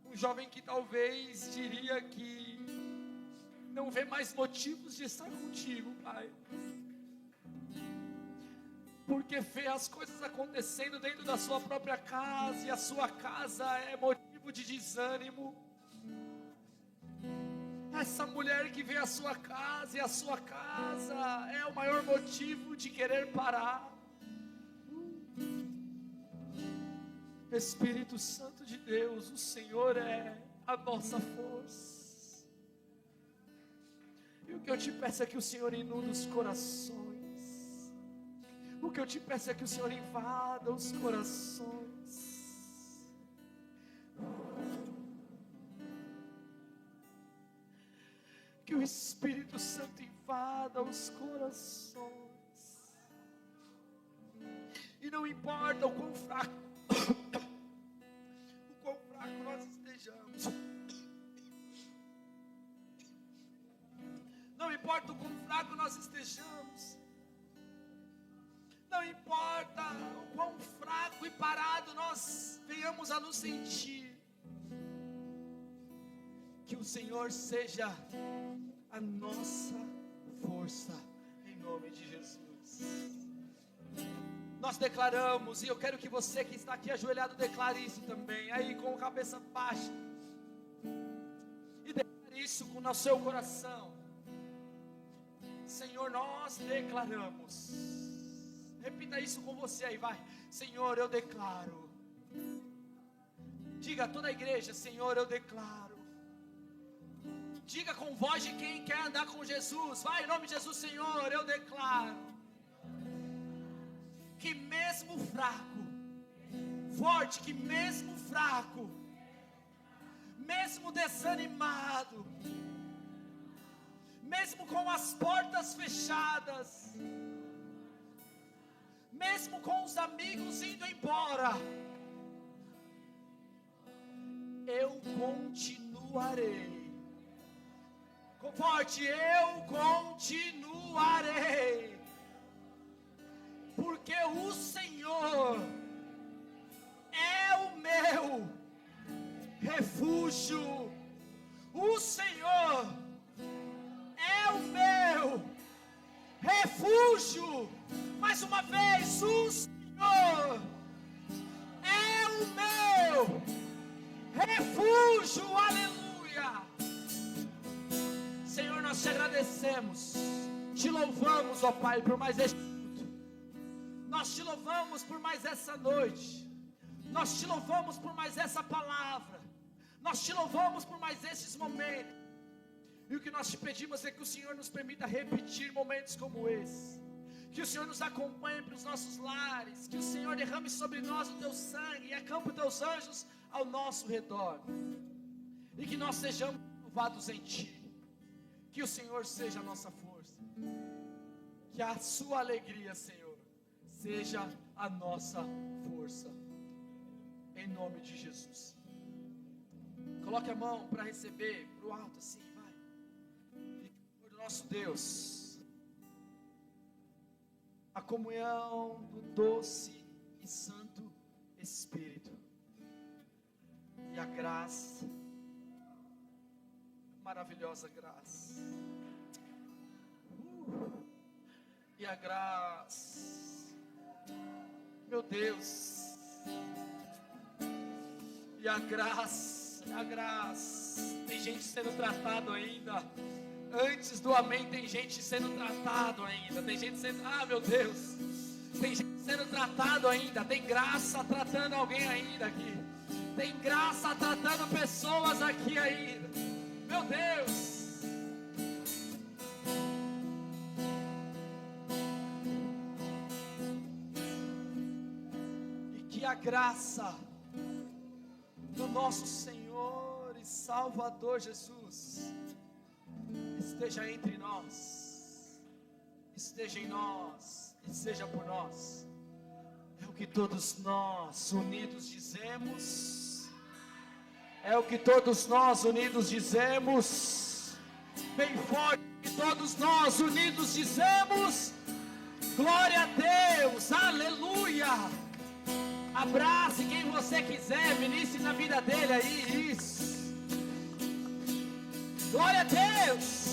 Um jovem que talvez diria que não vê mais motivos de estar contigo, Pai, porque vê as coisas acontecendo dentro da sua própria casa, e a sua casa é motivo de desânimo. Essa mulher que vê a sua casa, e a sua casa é o maior motivo de querer parar. Espírito Santo de Deus, o Senhor é a nossa força. E o que eu te peço é que o Senhor inunde os corações. O que eu te peço é que o Senhor invada os corações. Que o Espírito Santo invada os corações. E não importa o quão fraco nós estejamos. Não importa o quão fraco nós estejamos. Não importa o quão fraco e parado nós venhamos a nos sentir. Que o Senhor seja a nossa força, em nome de Jesus. Nós declaramos, e eu quero que você que está aqui ajoelhado declare isso também, aí com a cabeça baixa, e declare isso no seu coração. Senhor, nós declaramos. Repita isso com você aí, vai. Senhor, eu declaro. Diga a toda a igreja: Senhor, eu declaro. Diga com voz de quem quer andar com Jesus. Vai, em nome de Jesus. Senhor, eu declaro que mesmo fraco, forte, que mesmo fraco, mesmo desanimado, mesmo com as portas fechadas, mesmo com os amigos indo embora, eu continuarei. Forte, eu continuarei. Porque o Senhor é o meu refúgio. O Senhor é o meu refúgio. Mais uma vez, o Senhor é o meu refúgio. Aleluia. Senhor, nós te agradecemos, te louvamos, ó Pai, por mais este minuto. Nós te louvamos por mais essa noite. Nós te louvamos por mais essa palavra. Nós te louvamos por mais esses momentos. E o que nós te pedimos é que o Senhor nos permita repetir momentos como esse. Que o Senhor nos acompanhe para os nossos lares. Que o Senhor derrame sobre nós o teu sangue e acampe os teus anjos ao nosso redor. E que nós sejamos renovados em ti. Que o Senhor seja a nossa força. Que a sua alegria, Senhor, seja a nossa força. Em nome de Jesus. Coloque a mão para receber, para o alto assim, vai. E que o nosso Deus, a comunhão do doce e santo Espírito, e a graça, maravilhosa graça, e a graça, meu Deus, e a graça, tem gente sendo tratado ainda, antes do amém tem gente sendo tratado ainda, tem gente sendo, meu Deus, tem gente sendo tratado ainda, tem graça tratando alguém ainda aqui, tem graça tratando pessoas aqui ainda, meu Deus. E que a graça do nosso nosso Senhor e Salvador Jesus esteja entre nós, esteja em nós, e seja por nós. É o que todos nós unidos dizemos, é o que todos nós unidos dizemos, bem forte, que todos nós unidos dizemos, glória a Deus, aleluia. Abrace quem você quiser, ministre na vida dele aí, isso. Glória a Deus.